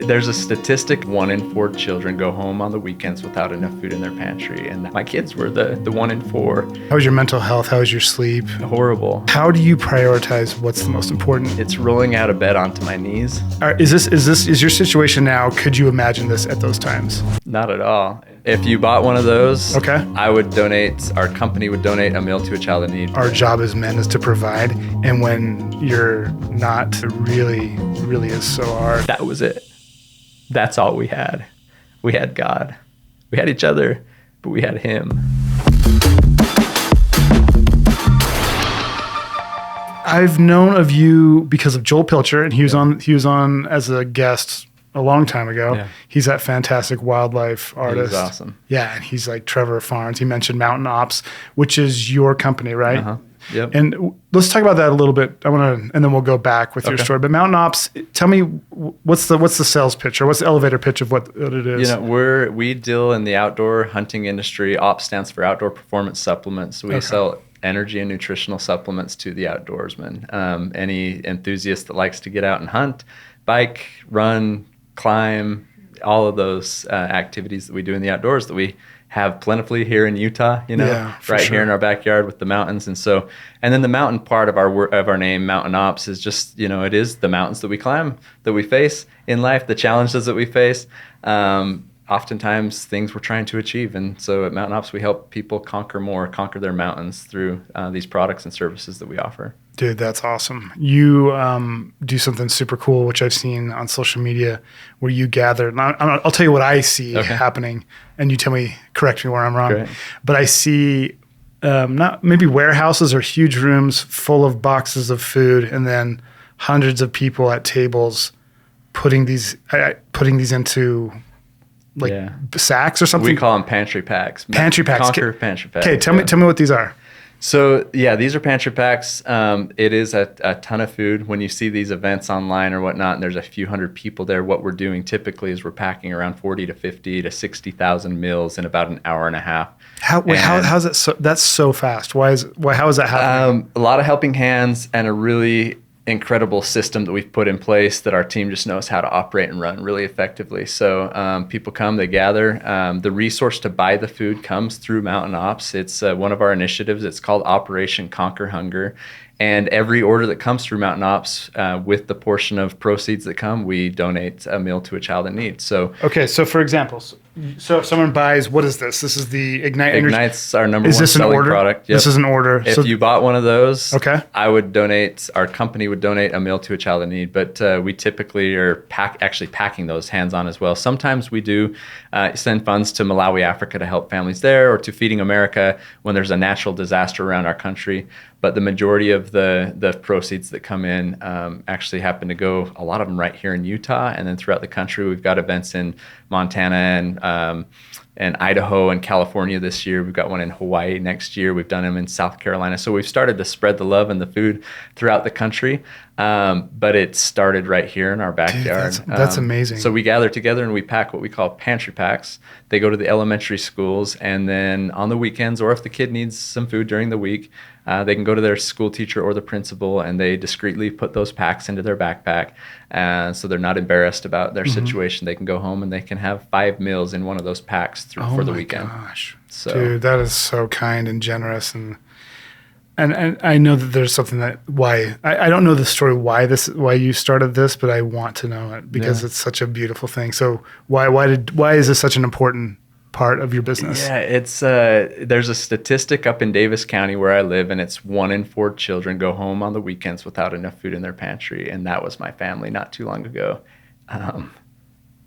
There's a statistic, 1 in 4 children go home on the weekends without enough food in their pantry. And my kids were the 1 in 4. How was your mental health? How was your sleep? Horrible. How do you prioritize what's the most important? It's rolling out of bed onto my knees. Is your situation now, could you imagine this at those times? Not at all. If you bought one of those, okay, our company would donate a meal to a child in need. Our job as men is to provide. And when you're not, it really is so hard. That was it. That's all we had. We had God. We had each other, but we had him. I've known of you because of Joel Pilcher, and he was on as a guest a long time ago. Yeah. He's that fantastic wildlife artist. He's awesome. Yeah, and he's like Trevor Farnes. He mentioned Mountain Ops, which is your company, right? Uh-huh. Yep. And let's talk about that a little bit. And then we'll go back with your story. But Mountain Ops, tell me what's the sales pitch, or what's the elevator pitch of what it is? You know, we deal in the outdoor hunting industry. OPS stands for Outdoor Performance Supplements. We sell energy and nutritional supplements to the outdoorsman. Any enthusiast that likes to get out and hunt, bike, run, climb, all of those activities that we do in the outdoors that we have plentifully here in Utah, here in our backyard with the mountains. And then the mountain part of our name, Mountain Ops, is just, it is the mountains that we climb, that we face in life, the challenges that we face, oftentimes things we're trying to achieve. And so at Mountain Ops, we help people conquer their mountains through these products and services that we offer. Dude, that's awesome. You do something super cool, which I've seen on social media, where you gather. And I'll tell you what I see happening, and you correct me where I'm wrong. Great. But I see not maybe warehouses or huge rooms full of boxes of food, and then hundreds of people at tables putting these into sacks or something. We call them pantry packs. Pantry packs. Pantry packs. Okay, tell me what these are. So these are pantry packs. It is a ton of food. When you see these events online or whatnot, and there's a few hundred people there, what we're doing typically is we're packing around 40 to 50 to 60,000 meals in about an hour and a half. How's it so? That's so fast. How is that happening? A lot of helping hands and a really incredible system that we've put in place that our team just knows how to operate and run really effectively. So people come, they gather. The resource to buy the food comes through Mountain Ops. It's one of our initiatives. It's called Operation Conquer Hunger. And every order that comes through Mountain Ops, with the portion of proceeds that come, we donate a meal to a child in need. So for example, so if someone buys, what is this? This is the Ignite Energy. Ignite's our number one selling product. Yep. This is an order. If you bought one of those, our company would donate a meal to a child in need. But we typically are packing those hands-on as well. Sometimes we do send funds to Malawi, Africa to help families there, or to Feeding America when there's a natural disaster around our country. But the majority of the proceeds that come in actually happen to go, a lot of them right here in Utah, and then throughout the country. We've got events in Montana and Idaho and California this year. We've got one in Hawaii next year. We've done them in South Carolina. So we've started to spread the love and the food throughout the country. But it started right here in our backyard. Dude, that's amazing. So we gather together and we pack what we call pantry packs. They go to the elementary schools, and then on the weekends, or if the kid needs some food during the week, they can go to their school teacher or the principal, and they discreetly put those packs into their backpack. So they're not embarrassed about their situation. They can go home and they can have 5 meals in one of those packs for the weekend. Oh my gosh. So, dude, that is so kind and generous. And I know that there's something I don't know the story why you started this, but I want to know it because it's such a beautiful thing. So why is this such an important part of your business? Yeah, it's there's a statistic up in Davis County where I live, and it's 1 in 4 children go home on the weekends without enough food in their pantry, and that was my family not too long ago.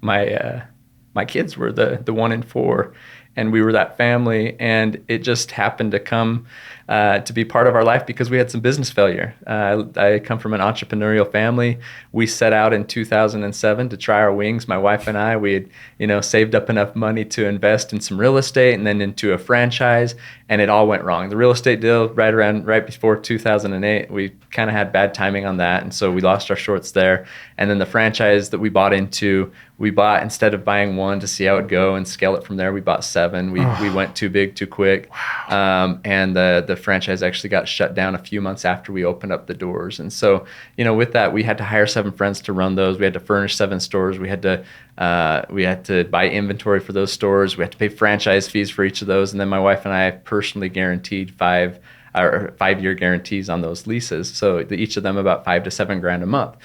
My kids were the 1 in 4, and we were that family, and it just happened to come to be part of our life because we had some business failure. I come from an entrepreneurial family. We set out in 2007 to try our wings. My wife and I, we had, saved up enough money to invest in some real estate and then into a franchise, and it all went wrong. The real estate deal right before 2008, we kind of had bad timing on that, and so we lost our shorts there. And then the franchise that we bought into, instead of buying one to see how it go and scale it from there, we bought 7. 7. We went too big too quick. Wow. And the franchise actually got shut down a few months after we opened up the doors. And so, with that, we had to hire 7 friends to run those. We had to furnish 7 stores. We had to buy inventory for those stores. We had to pay franchise fees for each of those. And then my wife and I personally guaranteed 5-year guarantees on those leases. So each of them about $5,000 to $7,000 a month.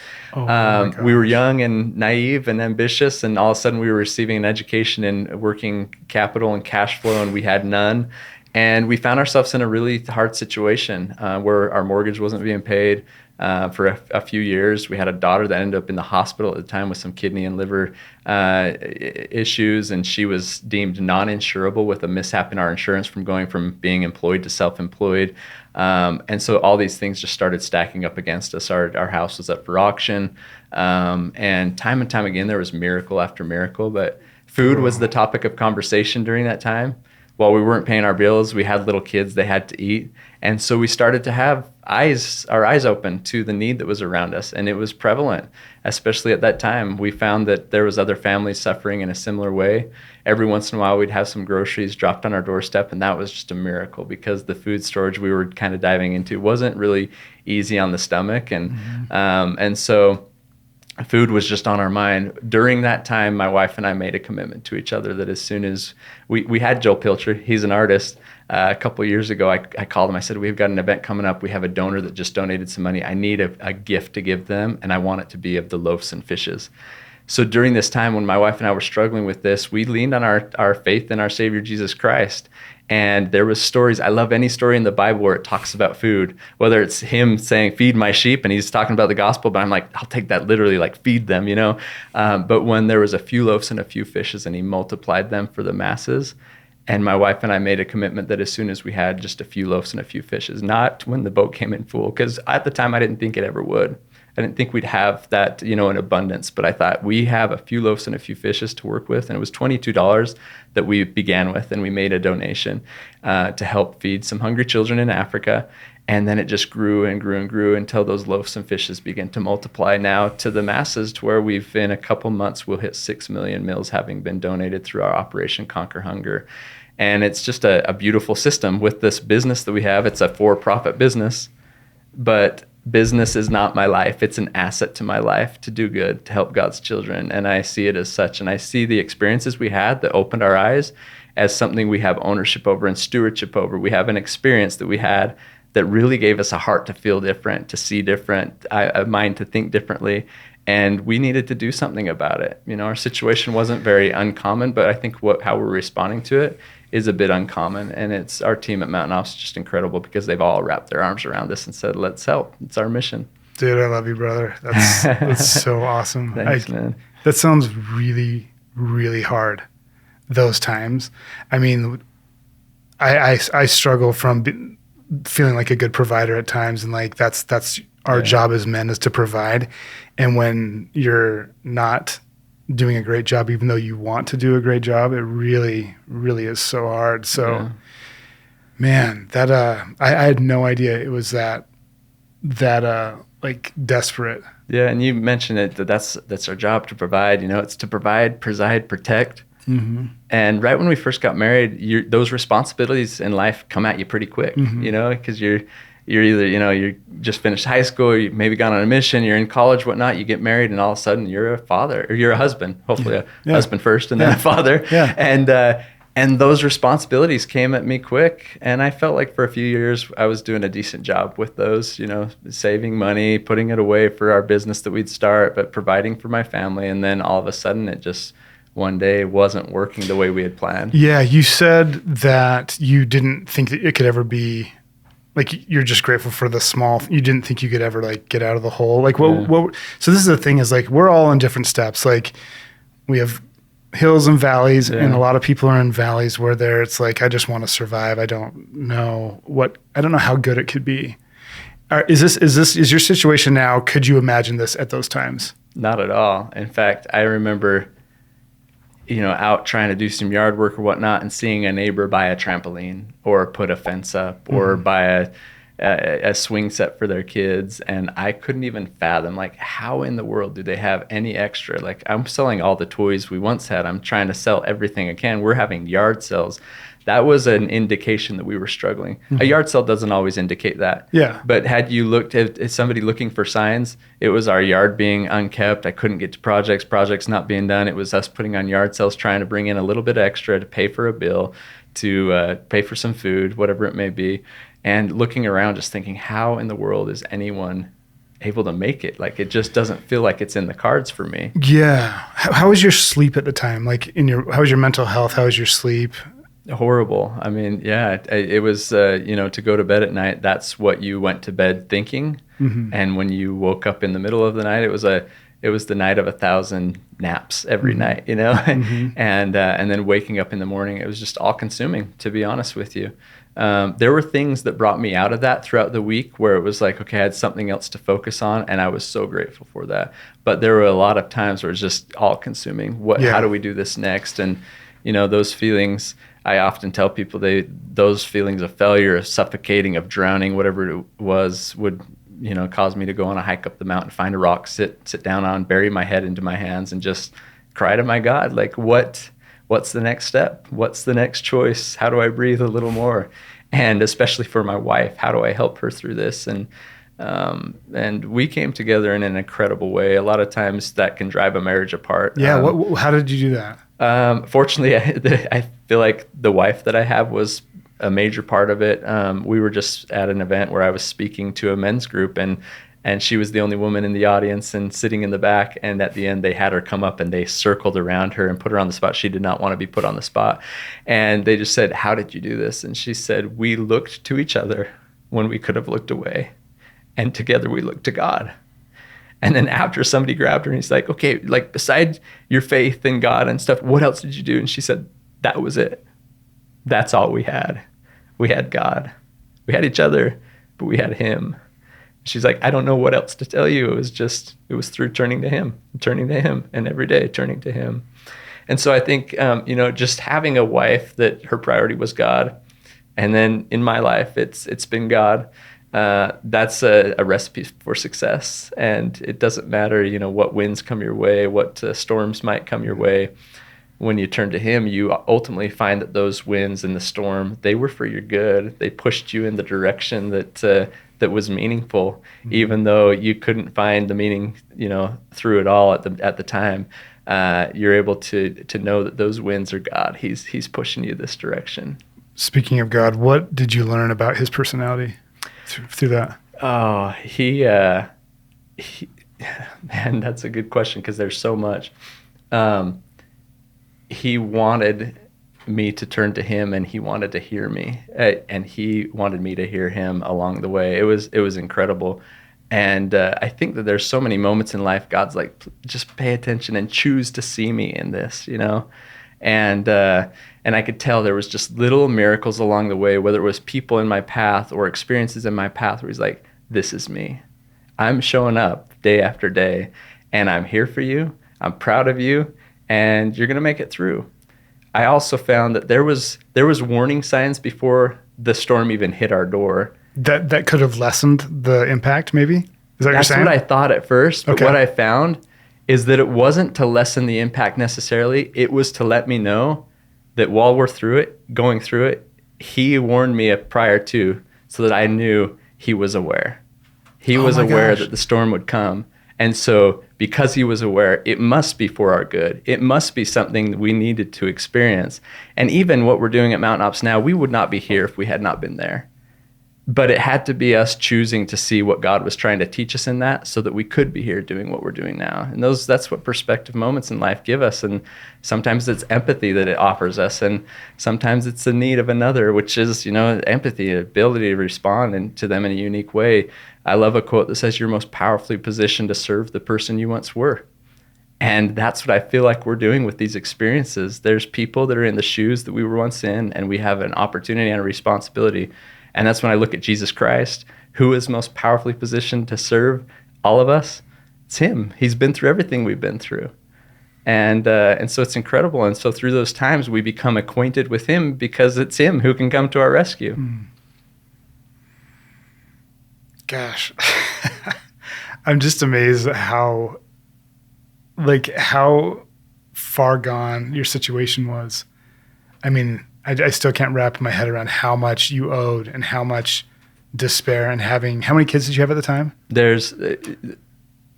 We were young and naive and ambitious, and all of a sudden we were receiving an education in working capital and cash flow, and we had none. And we found ourselves in a really hard situation where our mortgage wasn't being paid for a few years. We had a daughter that ended up in the hospital at the time with some kidney and liver issues, and she was deemed non-insurable with a mishap in our insurance from going from being employed to self-employed. And so all these things just started stacking up against us. Our house was up for auction, and time again there was miracle after miracle, but food was the topic of conversation during that time. While we weren't paying our bills, we had little kids, they had to eat. And so we started to have our eyes open to the need that was around us. And it was prevalent, especially at that time. We found that there was other families suffering in a similar way. Every once in a while, we'd have some groceries dropped on our doorstep, and that was just a miracle because the food storage we were kind of diving into wasn't really easy on the stomach. And so food was just on our mind. During that time, my wife and I made a commitment to each other that as soon as we had Joel Pilcher, he's an artist. A couple of years ago, I called him. I said, we've got an event coming up. We have a donor that just donated some money. I need a gift to give them, and I want it to be of the loaves and fishes. So during this time when my wife and I were struggling with this, we leaned on our faith in our Savior, Jesus Christ. And there was stories. I love any story in the Bible where it talks about food, whether it's him saying, feed my sheep, and he's talking about the gospel, but I'm like, I'll take that literally, like feed them, But when there was a few loaves and a few fishes and he multiplied them for the masses, and my wife and I made a commitment that as soon as we had just a few loaves and a few fishes, not when the boat came in full, because at the time I didn't think it ever would. I didn't think we'd have that, in abundance, but I thought we have a few loaves and a few fishes to work with. And it was $22 that we began with, and we made a donation to help feed some hungry children in Africa. And then it just grew and grew and grew until those loaves and fishes began to multiply now to the masses, to where we've, in a couple months, we'll hit 6 million meals having been donated through our Operation Conquer Hunger. And it's just a beautiful system with this business that we have. It's a for-profit business, but business is not my life. It's an asset to my life to do good, to help God's children. And I see it as such. And I see the experiences we had that opened our eyes as something we have ownership over and stewardship over. We have an experience that we had that really gave us a heart to feel different, to see different, a mind to think differently. And we needed to do something about it. Our situation wasn't very uncommon, but I think how we're responding to it is a bit uncommon. And it's our team at Mountain Ops just incredible because they've all wrapped their arms around us and said, let's help. It's our mission. Dude, I love you, brother. That's so awesome. Thanks, man. That sounds really, really hard, those times. I mean, I struggle from feeling like a good provider at times, and like that's our job as men, is to provide. And when you're not doing a great job, even though you want to do a great job, it really, really is so hard. So, man, that I had no idea it was that like desperate. Yeah, and you mentioned it, that's our job, to provide. It's to provide, preside, protect. Mm-hmm. And right when we first got married, those responsibilities in life come at you pretty quick. Because you're either, you're just finished high school, you maybe gone on a mission, you're in college, whatnot, you get married, and all of a sudden you're a father, or you're a husband, hopefully a husband first and then a father. Yeah. And those responsibilities came at me quick. And I felt like for a few years I was doing a decent job with those, saving money, putting it away for our business that we'd start, but providing for my family. And then all of a sudden it just one day wasn't working the way we had planned. Yeah, you said that you didn't think that it could ever be, like, you're just grateful for the small, you didn't think you could ever like get out of the hole. Like what so this is the thing, is like, we're all in different steps. Like, we have hills and valleys, and a lot of people are in valleys where it's like, I just want to survive. I don't know how good it could be. Is your situation now, could you imagine this at those times? Not at all. In fact, I remember out trying to do some yard work or whatnot, and seeing a neighbor buy a trampoline or put a fence up or buy a swing set for their kids. And I couldn't even fathom, like, how in the world do they have any extra? Like, I'm selling all the toys we once had. I'm trying to sell everything I can. We're having yard sales. That was an indication that we were struggling. Mm-hmm. A yard sale doesn't always indicate that. Yeah. But had you looked at somebody looking for signs, it was our yard being unkept. I couldn't get to projects not being done. It was us putting on yard sales, trying to bring in a little bit extra to pay for a bill, to pay for some food, whatever it may be. And looking around, just thinking, how in the world is anyone able to make it? Like, it just doesn't feel like it's in the cards for me. Yeah. How was your sleep at the time? Like, how was your mental health? How was your sleep? Horrible. I mean, yeah, it was, to go to bed at night, that's what you went to bed thinking. Mm-hmm. And when you woke up in the middle of the night, it was the night of 1,000 naps every mm-hmm. night, mm-hmm. and then waking up in the morning, it was just all consuming, to be honest with you. There were things that brought me out of that throughout the week where it was like, okay, I had something else to focus on, and I was so grateful for that. But there were a lot of times where it was just all consuming. How do we do this next? And, those feelings, I often tell people those feelings of failure, of suffocating, of drowning, whatever it was, would cause me to go on a hike up the mountain, find a rock, sit down on, bury my head into my hands, and just cry to my God, like, what's the next step? What's the next choice? How do I breathe a little more? And especially for my wife, how do I help her through this? And we came together in an incredible way. A lot of times that can drive a marriage apart. Yeah. How did you do that? Fortunately, I feel like the wife that I have was a major part of it. We were just at an event where I was speaking to a men's group, and she was the only woman in the audience and sitting in the back. And at the end, they had her come up and they circled around her and put her on the spot. She did not want to be put on the spot. And they just said, "How did you do this?" And she said, "We looked to each other when we could have looked away. And together we looked to God." And then after, somebody grabbed her and he's like, "Okay, like, besides your faith in God and stuff, what else did you do?" And she said, "That was it. That's all we had. We had God. We had each other, but we had him." She's like, "I don't know what else to tell you. It was through turning to him, and every day turning to him." And so I think, just having a wife that her priority was God, and then in my life, it's been God. That's a recipe for success. And it doesn't matter, what winds come your way, what storms might come your way. When you turn to him, you ultimately find that those winds and the storm, they were for your good. They pushed you in the direction that was meaningful, mm-hmm. even though you couldn't find the meaning, through it all at the time. You're able to know that those winds are God. He's pushing you this direction. Speaking of God, what did you learn about his personality through that? Oh, he man, that's a good question, because there's so much. He wanted me to turn to him, and he wanted to hear me, and he wanted me to hear him along the way. It was incredible. And I think that there's so many moments in life God's like, just pay attention and choose to see me in this, And I could tell there was just little miracles along the way, whether it was people in my path or experiences in my path, where he's like, "This is me. I'm showing up day after day, and I'm here for you. I'm proud of you, and you're going to make it through." I also found that there was warning signs before the storm even hit our door. That could have lessened the impact, maybe? Is that what you're saying? That's what I thought at first, but what I found is that it wasn't to lessen the impact necessarily. It was to let me know that while we're going through it, he warned me prior to, so that I knew he was aware. He was aware that the storm would come. And so because he was aware, it must be for our good. It must be something that we needed to experience. And even what we're doing at Mountain Ops now, we would not be here if we had not been there. But it had to be us choosing to see what God was trying to teach us in that, so that we could be here doing what we're doing now. And that's what perspective moments in life give us. And sometimes it's empathy that it offers us. And sometimes it's the need of another, which is, empathy, ability to respond to them in a unique way. I love a quote that says, "You're most powerfully positioned to serve the person you once were." And that's what I feel like we're doing with these experiences. There's people that are in the shoes that we were once in, and we have an opportunity and a responsibility. And that's when I look at Jesus Christ, who is most powerfully positioned to serve all of us. It's him. He's been through everything we've been through. And so it's incredible. And so through those times, we become acquainted with him, because it's him who can come to our rescue. Gosh, I'm just amazed at how far gone your situation was. I mean, I still can't wrap my head around how much you owed and how much despair and how many kids did you have at the time?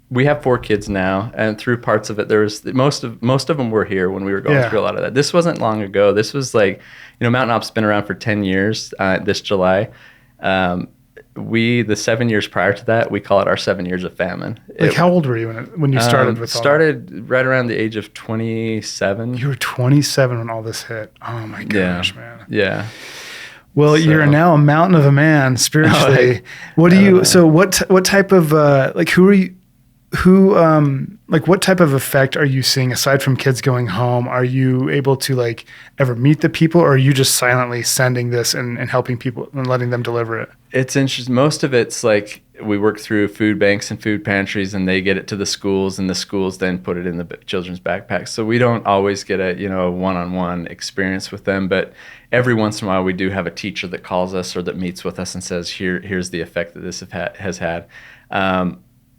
We have 4 kids now, and through parts of it, there was most of them were here when we were going through a lot of that. This wasn't long ago. This was like, Mountain Op's been around for 10 years this July. The 7 years prior to that, we call it our 7 years of famine. How old were you when you started with all Started right around the age of 27. You were 27 when all this hit. Oh my gosh, man. Yeah. Well, you're now a mountain of a man spiritually. What type of what type of effect are you seeing aside from kids going home? Are you able to ever meet the people, or are you just silently sending this and helping people and letting them deliver it? It's interesting. Most of it's we work through food banks and food pantries, and they get it to the schools, and the schools then put it in the children's backpacks. So we don't always get a one-on-one experience with them, but every once in a while we do have a teacher that calls us or that meets with us and says, here's the effect that this has had.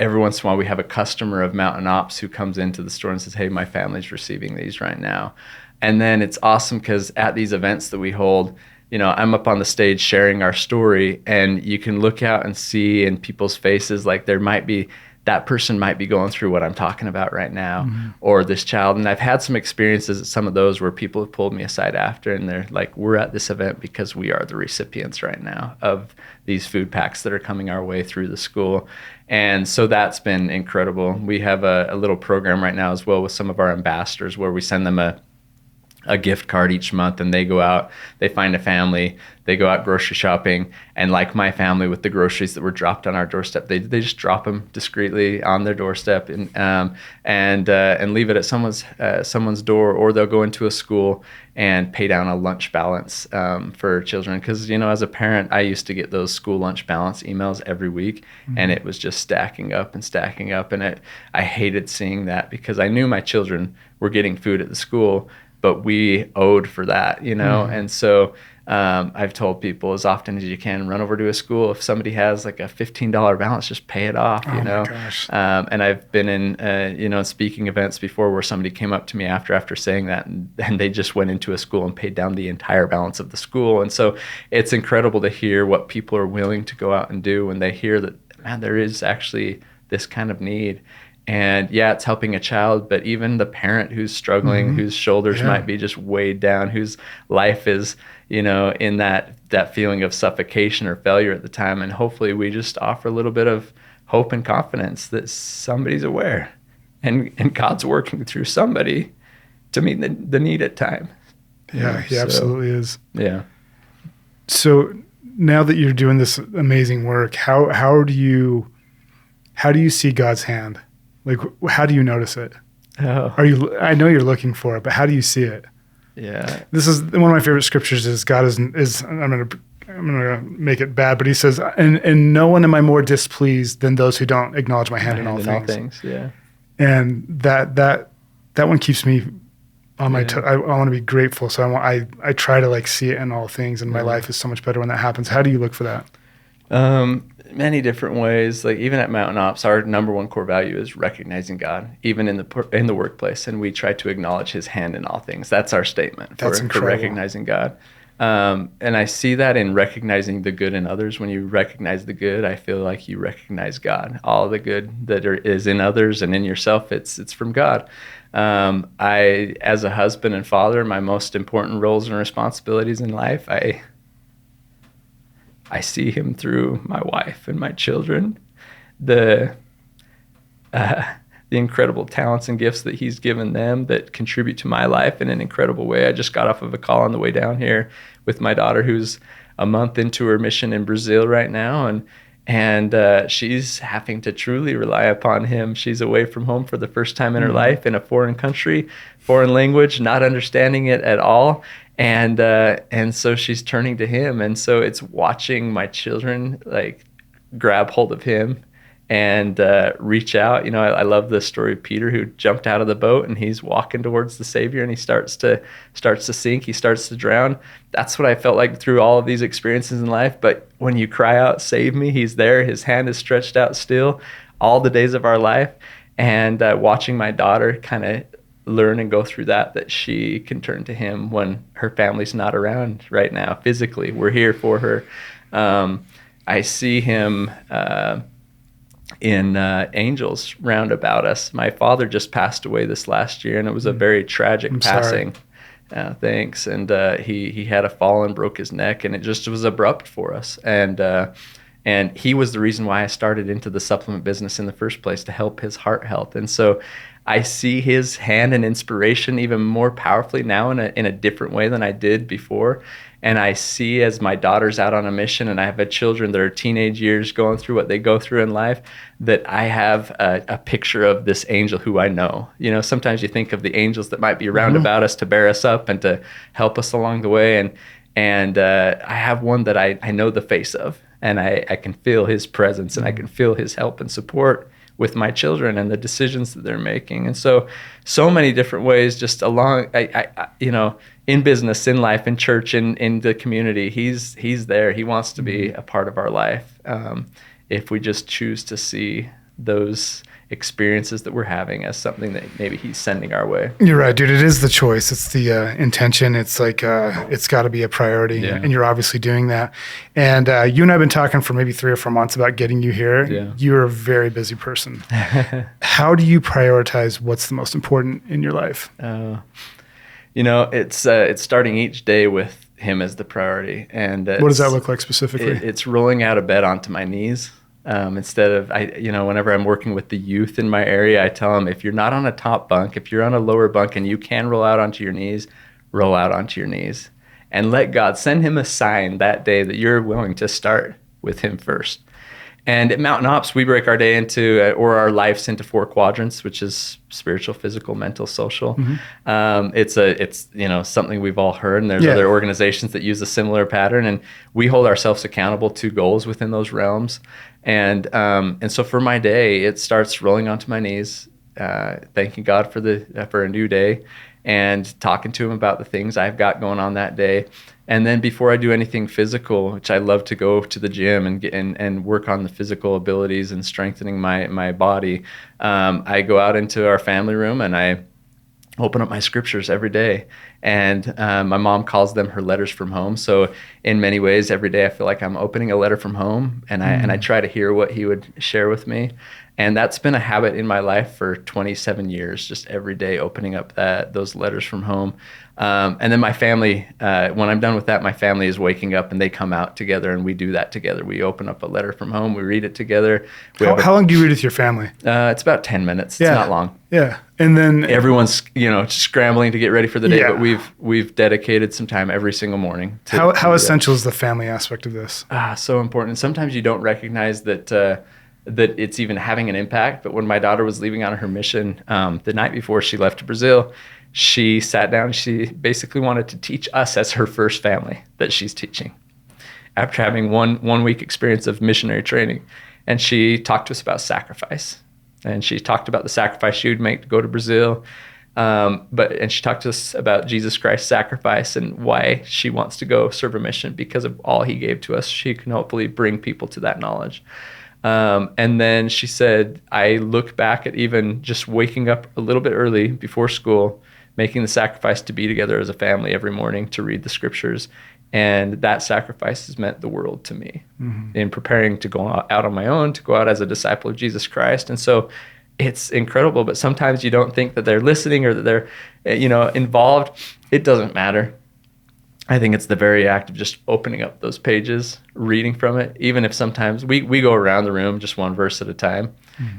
Every once in a while we have a customer of Mountain Ops who comes into the store and says, hey, my family's receiving these right now. And then it's awesome because at these events that we hold, I'm up on the stage sharing our story, and you can look out and see in people's faces that person might be going through what I'm talking about right now, or this child. And I've had some experiences at some of those where people have pulled me aside after, and they're like, we're at this event because we are the recipients right now of these food packs that are coming our way through the school. And so that's been incredible. We have a little program right now as well with some of our ambassadors where we send them a gift card each month, and they go out, they find a family, they go out grocery shopping, and like my family with the groceries that were dropped on our doorstep, they just drop them discreetly on their doorstep and leave it at someone's door, or they'll go into a school and pay down a lunch balance for children. Because as a parent, I used to get those school lunch balance emails every week, and it was just stacking up, and I hated seeing that because I knew my children were getting food at the school, but we owed for that, And so I've told people as often as you can, run over to a school. If somebody has a $15 balance, just pay it off, my gosh. And I've been in, speaking events before where somebody came up to me after saying that, and they just went into a school and paid down the entire balance of the school. And so it's incredible to hear what people are willing to go out and do when they hear that, man, there is actually this kind of need. And it's helping a child, but even the parent who's struggling, whose shoulders might be just weighed down, whose life is, in that feeling of suffocation or failure at the time. And hopefully we just offer a little bit of hope and confidence that somebody's aware and God's working through somebody to meet the need at time. Yeah, he absolutely is. Yeah. So now that you're doing this amazing work, how do you see God's hand? How do you notice it? Oh. I know you're looking for it, but how do you see it? Yeah. This is one of my favorite scriptures is God is I'm gonna make it bad, but he says, and no one am I more displeased than those who don't acknowledge my hand in all things. Yeah. And that one keeps me on my I want to be grateful. So I try to see it in all things, and my life is so much better when that happens. How do you look for that? Many different ways. Even at Mountain Ops, our number one core value is recognizing God, even in the workplace, and we try to acknowledge His hand in all things. That's our statement for recognizing God. And I see that in recognizing the good in others. When you recognize the good, I feel like you recognize God. All the good that is in others and in yourself, it's from God. I, as a husband and father, my most important roles and responsibilities in life, I see Him through my wife and my children, the incredible talents and gifts that He's given them that contribute to my life in an incredible way. I just got off of a call on the way down here with my daughter, who's a month into her mission in Brazil right now, and she's having to truly rely upon Him. She's away from home for the first time in her life in a foreign country, foreign language, not understanding it at all. And so she's turning to Him. And so it's watching my children grab hold of Him and reach out. I love the story of Peter, who jumped out of the boat and he's walking towards the Savior, and he starts to sink, he starts to drown. That's what I felt like through all of these experiences in life. But when you cry out, save me, he's there. His hand is stretched out still all the days of our life. And watching my daughter kind of learn and go through that she can turn to him when her family's not around right now physically. We're here for her. I see him in angels round about us. My father just passed away this last year, and it was a very tragic passing. Thanks. And he had a fall and broke his neck, and it just was abrupt for us. And he was the reason why I started into the supplement business in the first place, to help his heart health. And so I see his hand and inspiration even more powerfully now in a different way than I did before. And I see, as my daughter's out on a mission and I have children that are teenage years going through what they go through in life, that I have a picture of this angel who I know. Sometimes you think of the angels that might be around about us to bear us up and to help us along the way. And I have one that I know the face of, and I can feel his presence, and I can feel his help and support with my children and the decisions that they're making. And so many different ways, just along, in business, in life, in church, in the community, he's there. He wants to be a part of our life. If we just choose to see those experiences that we're having as something that maybe he's sending our way. You're right, dude. It is the choice. It's the intention. It's like, it's got to be a priority. And you're obviously doing that. And you and I have been talking for maybe 3 or 4 months about getting you here. Yeah. You're a very busy person. How do you prioritize what's the most important in your life? It's starting each day with him as the priority. And what does that look like specifically? It's rolling out of bed onto my knees. Instead of, whenever I'm working with the youth in my area, I tell them, if you're not on a top bunk, if you're on a lower bunk and you can roll out onto your knees, roll out onto your knees. And let God send him a sign that day that you're willing to start with him first. And at Mountain Ops, we break our day into, or our lives into 4 quadrants, which is spiritual, physical, mental, social. It's something we've all heard, and there's other organizations that use a similar pattern, and we hold ourselves accountable to goals within those realms. And so for my day, it starts rolling onto my knees, thanking God for a new day, and talking to him about the things I've got going on that day. And then before I do anything physical, which I love to go to the gym and work on the physical abilities and strengthening my body, I go out into our family room and I open up my scriptures every day. And my mom calls them her letters from home. So in many ways, every day I feel like I'm opening a letter from home, and I try to hear what he would share with me. And that's been a habit in my life for 27 years, just every day opening up those letters from home. And then my family, when I'm done with that, my family is waking up and they come out together and we do that together. We open up a letter from home, we read it together. How long do you read with your family? It's about 10 minutes. It's not long. Yeah. And then everyone's, scrambling to get ready for the day, but we've dedicated some time every single morning. How essential is the family aspect of this? So important. And sometimes you don't recognize that it's even having an impact. But when my daughter was leaving on her mission, the night before she left to Brazil, she sat down and she basically wanted to teach us as her first family that she's teaching after having one week experience of missionary training. And she talked to us about sacrifice. And she talked about the sacrifice she would make to go to Brazil. And she talked to us about Jesus Christ's sacrifice and why she wants to go serve a mission. Because of all he gave to us, she can hopefully bring people to that knowledge. And then she said, I look back at even just waking up a little bit early before school, making the sacrifice to be together as a family every morning to read the scriptures. And that sacrifice has meant the world to me in preparing to go out on my own, to go out as a disciple of Jesus Christ. And so it's incredible, but sometimes you don't think that they're listening or that they're, involved. It doesn't matter. I think it's the very act of just opening up those pages, reading from it, even if sometimes we go around the room just one verse at a time.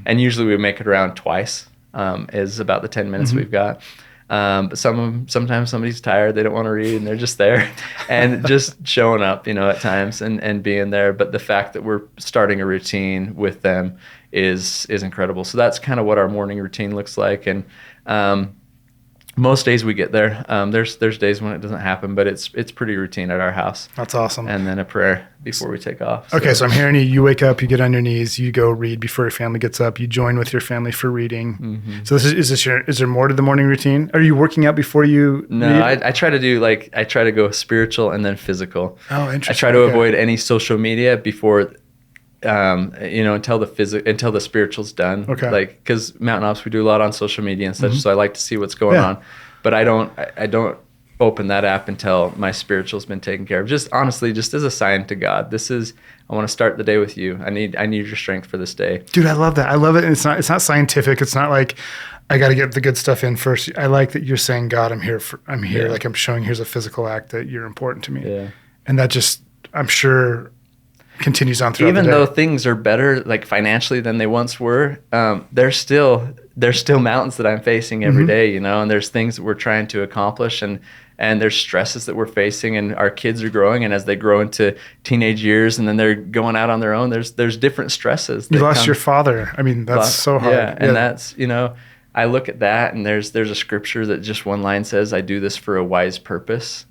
And usually we make it around twice, is about the 10 minutes we've got. But sometimes somebody's tired, they don't want to read, and they're just there and just showing up, at times and being there. But the fact that we're starting a routine with them is incredible. So that's kind of what our morning routine looks like. And Most days we get there. There's days when it doesn't happen, but it's pretty routine at our house. That's awesome. And then a prayer before we take off. Okay, so I'm hearing you. You wake up, you get on your knees, you go read before your family gets up. You join with your family for reading. Mm-hmm. So is there more to the morning routine? Are you working out before you? No, I try to do I try to go spiritual and then physical. Oh, interesting. I try to avoid any social media before. Until the spiritual's done. Okay. Like, because Mountain Ops, we do a lot on social media and such, mm-hmm. so I like to see what's going on. But I don't open that app until my spiritual's been taken care of. Just honestly, just as a sign to God. I want to start the day with you. I need your strength for this day. Dude, I love that. I love it. And it's not scientific. It's not like I got to get the good stuff in first. I like that you're saying, God, I'm here. Yeah. Like I'm showing here's a physical act that you're important to me. Yeah. And that just, I'm sure, continues on throughout the day. Even though things are better, like financially, than they once were, there's still mountains that I'm facing every mm-hmm. day, and there's things that we're trying to accomplish, and there's stresses that we're facing, and our kids are growing, and as they grow into teenage years, and then they're going out on their own, there's different stresses. You lost your father. I mean, that's so hard. Yeah, and that's, I look at that, and there's a scripture that just one line says, I do this for a wise purpose.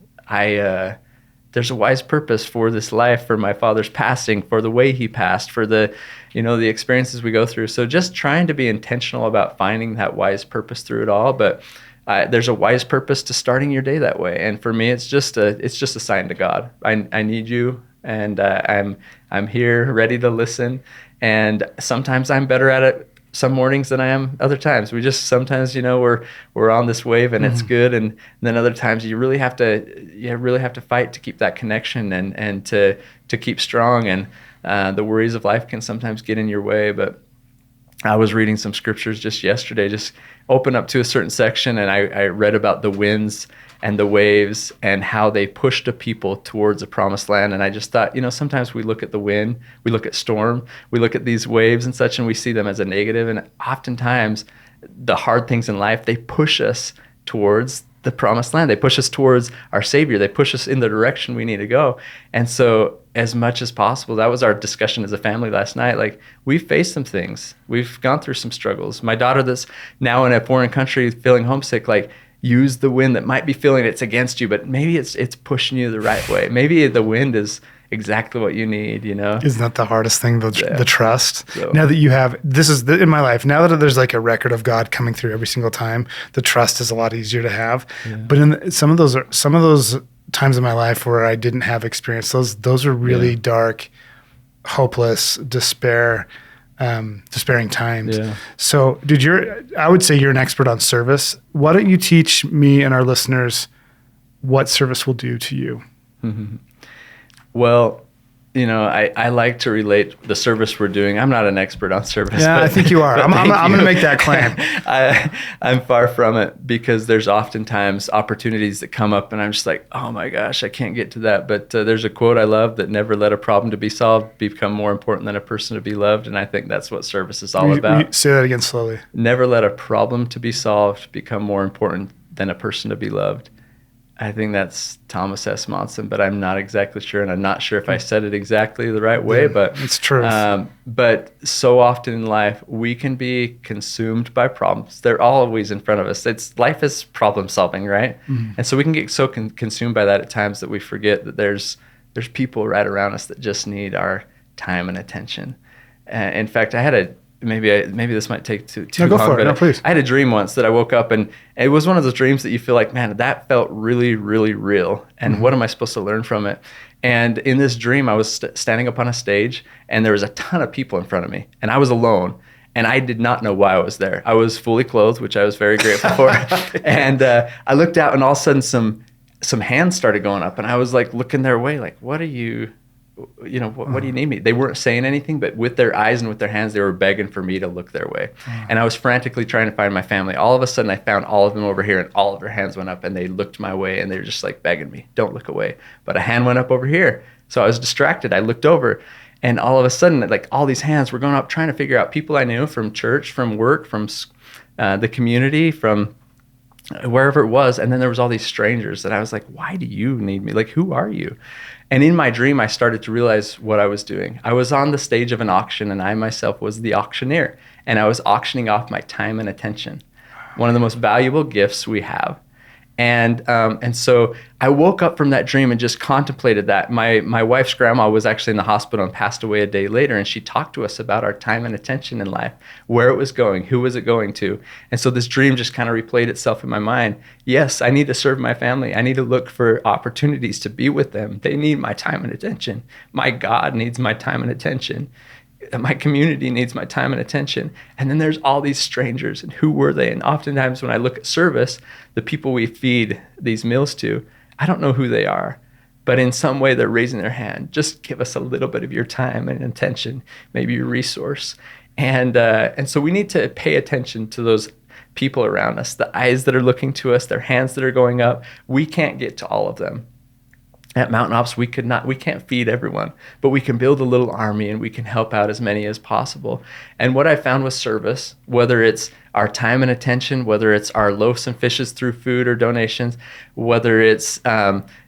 There's a wise purpose for this life, for my father's passing, for the way he passed, for the experiences we go through. So just trying to be intentional about finding that wise purpose through it all. But there's a wise purpose to starting your day that way. And for me, it's just a sign to God. I need you, and I'm here, ready to listen. And sometimes I'm better at it some mornings than I am other times. We just sometimes, we're on this wave and mm-hmm. it's good, and then other times you really have to fight to keep that connection and to keep strong. And the worries of life can sometimes get in your way. But I was reading some scriptures just yesterday, just open up to a certain section, and I read about the winds and the waves and how they pushed a people towards a promised land. And I just thought, sometimes we look at the wind, we look at storm, we look at these waves and such, and we see them as a negative. And oftentimes the hard things in life, they push us towards the promised land. They push us towards our Savior. They push us in the direction we need to go. And so as much as possible, that was our discussion as a family last night. Like, we've faced some things. We've gone through some struggles. My daughter that's now in a foreign country feeling homesick, like, use the wind that might be feeling it's against you, but maybe it's pushing you the right way. Maybe the wind is exactly what you need, Isn't that the hardest thing, the trust? So, now that you have, in my life, now that there's like a record of God coming through every single time, the trust is a lot easier to have. Yeah. But in some of those times in my life where I didn't have experience, those are really dark, hopeless, despairing times. Yeah. So, dude, I would say you're an expert on service. Why don't you teach me and our listeners what service will do to you? Mm-hmm. Well, I like to relate the service we're doing. I'm not an expert on service. Yeah, I think you are. I'm going to make that claim. I'm far from it, because there's oftentimes opportunities that come up and I'm just like, oh my gosh, I can't get to that. But there's a quote I love that never let a problem to be solved become more important than a person to be loved. And I think that's what service is all about. Say that again slowly. Never let a problem to be solved become more important than a person to be loved. I think that's Thomas S. Monson, but I'm not exactly sure, and I'm not sure if I said it exactly the right way, but it's true. But so often in life, we can be consumed by problems. They're always in front of us. Life is problem solving, right? Mm-hmm. And so we can get so consumed by that at times that we forget that there's people right around us that just need our time and attention. In fact, I had maybe this might take too long. Go for it. No, please. I had a dream once that I woke up, and it was one of those dreams that you feel like, man, that felt really, really real. And what am I supposed to learn from it? And in this dream, I was standing up on a stage, and there was a ton of people in front of me, and I was alone. And I did not know why I was there. I was fully clothed, which I was very grateful for. And I looked out, and all of a sudden, some hands started going up, and I was like looking their way, like, what are you? What do you need me? They weren't saying anything, but with their eyes and with their hands, they were begging for me to look their way. And I was frantically trying to find my family. All of a sudden, I found all of them over here, and all of their hands went up, and they looked my way, and they were just like begging me, don't look away. But a hand went up over here. So I was distracted. I looked over, and all of a sudden, like, all these hands were going up, trying to figure out people I knew from church, from work, from the community, from wherever it was. And then there was all these strangers that I was like, why do you need me? Like, who are you? And in my dream, I started to realize what I was doing. I was on the stage of an auction, and I myself was the auctioneer, and I was auctioning off my time and attention. one of the most valuable gifts we have. And so I woke up from that dream and just contemplated that. My wife's grandma was actually in the hospital and passed away a day later, and she talked to us about our time and attention in life, where it was going, who was it going to. And so this dream just kind of replayed itself in my mind. Yes, I need to serve my family. I need to look for opportunities to be with them. They need my time and attention. My God needs my time and attention. My community needs my time and attention. And then there's all these strangers, and who were they? And oftentimes when I look at service, the people we feed these meals to, I don't know who they are, but in some way they're raising their hand. Just give us a little bit of your time and attention, maybe your resource. And so we need to pay attention to those people around us, the eyes that are looking to us, their hands that are going up. We can't get to all of them. At Mountain Ops, we can't feed everyone, but we can build a little army and we can help out as many as possible. And what I found with service, whether it's our time and attention, whether it's our loaves and fishes through food or donations, whether it's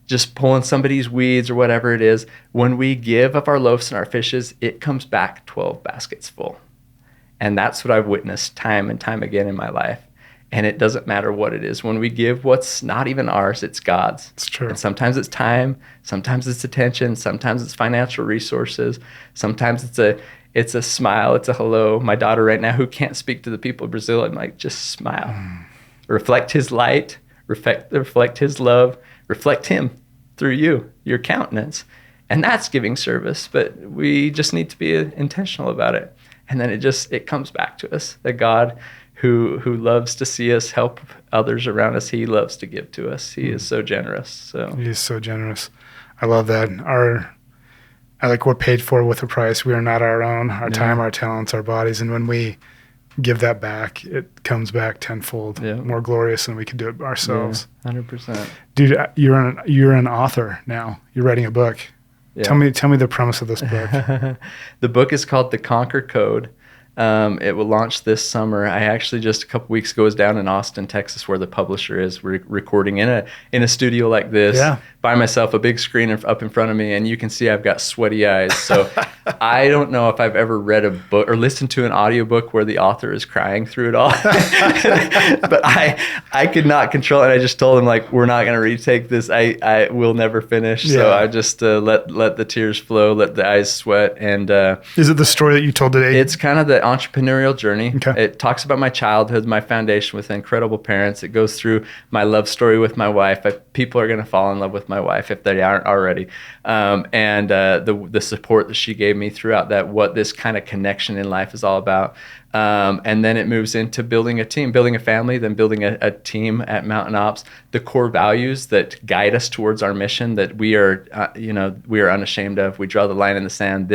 just pulling somebody's weeds or whatever it is, when we give of our loaves and our fishes, it comes back 12 baskets full. And that's what I've witnessed time and time again in my life. And it doesn't matter what it is. When we give what's not even ours, it's God's. It's true. And sometimes it's time, sometimes it's attention, sometimes it's financial resources, sometimes it's a smile, it's a hello. My daughter right now who can't speak to the people of Brazil, I'm like, just smile. Reflect his light, reflect his love, reflect him through you, your countenance. And that's giving service, but we just need to be intentional about it. And then it comes back to us, that God who loves to see us help others around us, he loves to give to us. He is so generous. So he is so generous. I love that. We're paid for with a price. We are not our own. Our time, our talents, our bodies, and when we give that back, it comes back tenfold, more glorious than we could do it ourselves. 100%. Dude, you're an author now. You're writing a book. Yeah. Tell me the premise of this book. The book is called The Conquer Code. It will launch this summer. I actually just a couple weeks ago was down in Austin, Texas, where the publisher is. We're recording in a studio like this by myself, a big screen up in front of me, and you can see I've got sweaty eyes. So I don't know if I've ever read a book or listened to an audiobook where the author is crying through it all. But I could not control it. I just told him, like, we're not going to retake this. I will never finish. So I just let the tears flow, let the eyes sweat. And is it the story that you told today? It's kind of the entrepreneurial journey. Okay. It talks about my childhood, my foundation with incredible parents. It goes through my love story with my wife. People are going to fall in love with my wife if they aren't already. And the support that she gave me throughout that, what this kind of connection in life is all about. And then it moves into building a team, building a family, then building a team at Mountain Ops. The core values that guide us towards our mission that we are unashamed of. We draw the line in the sand.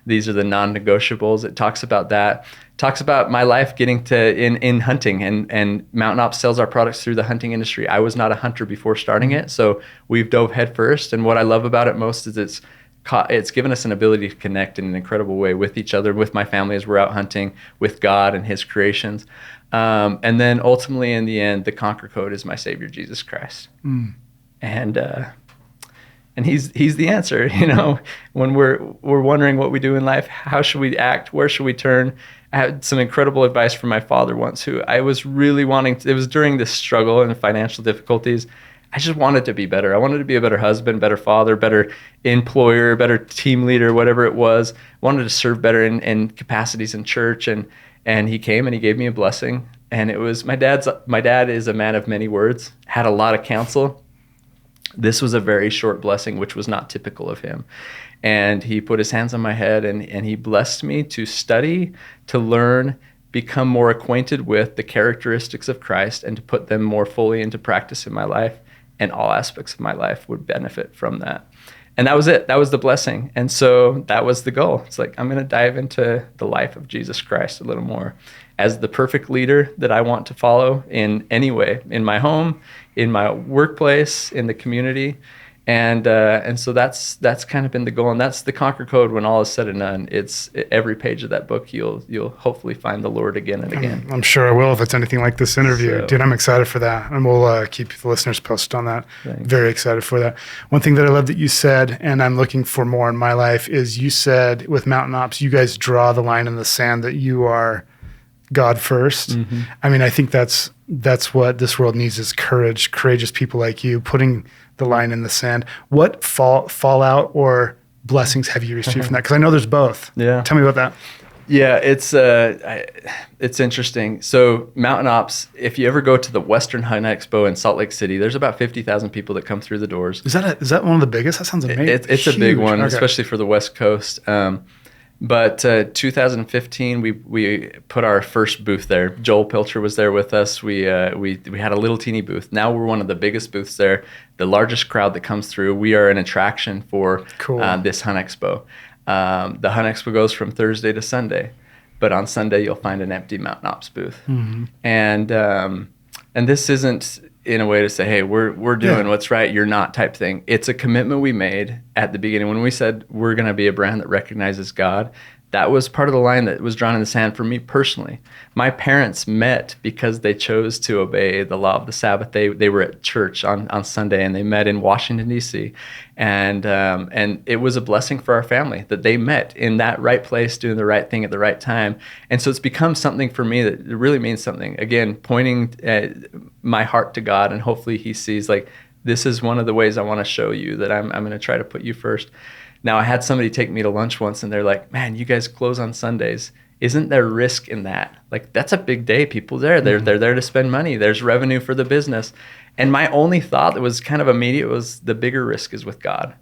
These are the non-negotiables. It talks about that. Talks about my life getting to in hunting, and Mountain Ops sells our products through the hunting industry. I was not a hunter before starting it, so we've dove headfirst. And what I love about it most is it's given us an ability to connect in an incredible way with each other, with my family as we're out hunting, with God and his creations. And then ultimately in the end, the Conquer Code is my Savior, Jesus Christ. And he's the answer, when we're wondering what we do in life, how should we act, where should we turn? I had some incredible advice from my father once, who I was really it was during this struggle and financial difficulties. I just wanted to be better. I wanted to be a better husband, better father, better employer, better team leader, whatever it was. I wanted to serve better in capacities in church. And he came and he gave me a blessing. And it was my dad is a man of many words, had a lot of counsel. This was a very short blessing, which was not typical of him. And he put his hands on my head and he blessed me to study, to learn, become more acquainted with the characteristics of Christ, and to put them more fully into practice in my life. And all aspects of my life would benefit from that. And that was it. That was the blessing. And so that was the goal. It's like, I'm going to dive into the life of Jesus Christ a little more as the perfect leader that I want to follow in any way, in my home, in my workplace, in the community. And so that's kind of been the goal. And that's the Conquer Code. When all is said and done, it's every page of that book, you'll hopefully find the Lord again and again. I'm sure I will if it's anything like this interview. So, dude, I'm excited for that. And we'll keep the listeners posted on that. Thanks. Very excited for that. One thing that I love that you said, and I'm looking for more in my life, is you said with Mountain Ops, you guys draw the line in the sand that you are God first. I mean, I think that's what this world needs is courageous people like you putting the line in the sand. What fallout or blessings have you received from that? Because I know there's both. Yeah. Tell me about that. Yeah, it's interesting. So Mountain Ops, if you ever go to the Western Hunt Expo in Salt Lake City, there's about 50,000 people that come through the doors. Is that one of the biggest? That sounds amazing. It's a big one, especially for the West Coast. But 2015, we put our first booth there. Joel Pilcher was there with us. We had a little teeny booth. Now we're one of the biggest booths there. The largest crowd that comes through. We are an attraction for this Hunt Expo. The Hunt Expo goes from Thursday to Sunday, but on Sunday you'll find an empty Mountain Ops booth. And this isn't in a way to say, hey, we're doing what's right, you're not type thing. It's a commitment we made at the beginning when we said we're going to be a brand that recognizes God. That was part of the line that was drawn in the sand for me personally. My parents met because they chose to obey the law of the Sabbath. They were at church on Sunday, and they met in Washington, D.C. And it was a blessing for our family that they met in that right place, doing the right thing at the right time. And so it's become something for me that really means something. Again, pointing my heart to God, and hopefully he sees, like, this is one of the ways I want to show you that I'm going to try to put you first. Now, I had somebody take me to lunch once, and they're like, man, you guys close on Sundays. Isn't there risk in that? Like, that's a big day. People there, they're there to spend money. There's revenue for the business. And my only thought that was kind of immediate was the bigger risk is with God.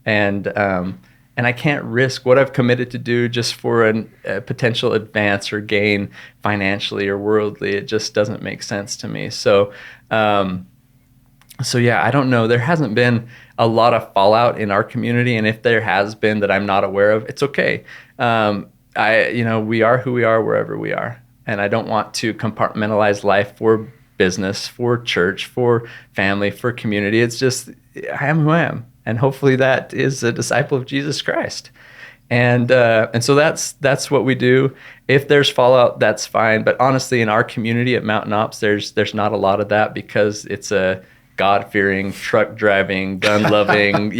And I can't risk what I've committed to do just for a potential advance or gain financially or worldly. It just doesn't make sense to me. So yeah, I don't know. There hasn't been a lot of fallout in our community, and if there has been that I'm not aware of, it's okay. We are who we are wherever we are, and I don't want to compartmentalize life for business, for church, for family, for community. It's just I am who I am, and hopefully that is a disciple of Jesus Christ. And so that's what we do. If there's fallout, that's fine. But honestly, in our community at Mountain Ops, there's not a lot of that because it's a God-fearing, truck-driving, gun-loving,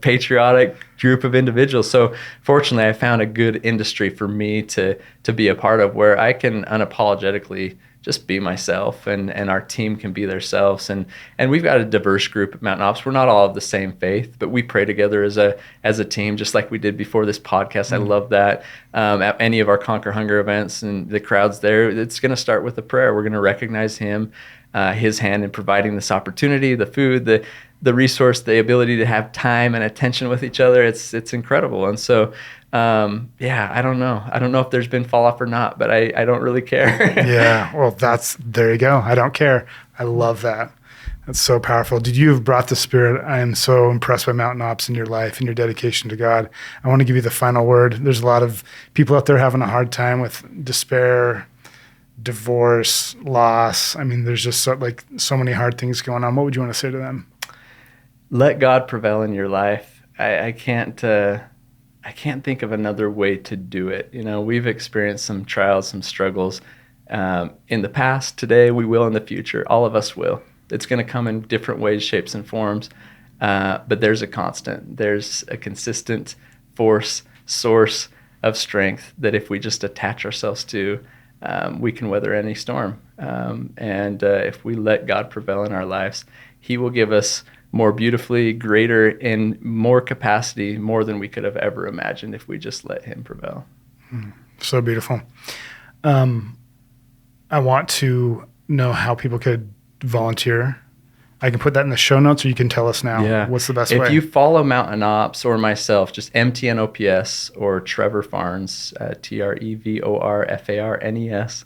patriotic group of individuals. So fortunately, I found a good industry for me to be a part of where I can unapologetically just be myself, and our team can be themselves. And we've got a diverse group at Mountain Ops. We're not all of the same faith, but we pray together as a team, just like we did before this podcast. I love that. At any of our Conquer Hunger events and the crowds there, it's going to start with a prayer. We're going to recognize him, his hand in providing this opportunity, the food, the resource, the ability to have time and attention with each other. It's incredible. And so, I don't know. I don't know if there's been fall off or not, but I don't really care. Yeah. Well, there you go. I don't care. I love that. That's so powerful. Dude, you have brought the Spirit. I am so impressed by Mountain Ops in your life and your dedication to God. I want to give you the final word. There's a lot of people out there having a hard time with despair, divorce, loss. I mean, there's just so many hard things going on. What would you want to say to them? Let God prevail in your life. I can't think of another way to do it. We've experienced some trials, some struggles in the past. Today, we will in the future. All of us will. It's going to come in different ways, shapes, and forms. But there's a constant. There's a consistent source of strength that if we just attach ourselves to, we can weather any storm. And if we let God prevail in our lives, he will give us more beautifully, greater, in more capacity, more than we could have ever imagined if we just let him prevail. So beautiful. I want to know how people could volunteer. I can put that in the show notes, or you can tell us now. Yeah. What's the best way? If you follow Mountain Ops or myself, just MTN OPS or Trevor Farnes, TrevorFarnes.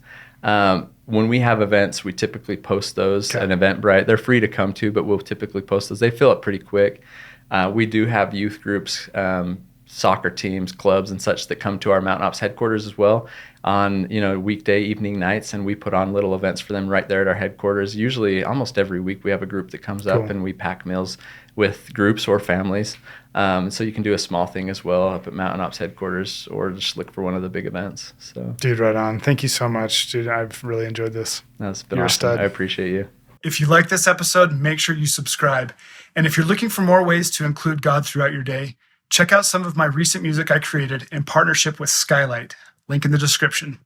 When we have events, we typically post those on Eventbrite. They're free to come to, but we'll typically post those. They fill up pretty quick. We do have youth groups, soccer teams, clubs, and such that come to our Mountain Ops headquarters as well on weekday evening nights, and we put on little events for them right there at our headquarters. Usually, almost every week, we have a group that comes up and we pack meals with groups or families. So you can do a small thing as well up at Mountain Ops headquarters, or just look for one of the big events. So, dude, right on. Thank you so much, dude. I've really enjoyed this. That's been awesome. I appreciate you. If you like this episode, make sure you subscribe. And if you're looking for more ways to include God throughout your day, check out some of my recent music I created in partnership with Skylight. Link in the description.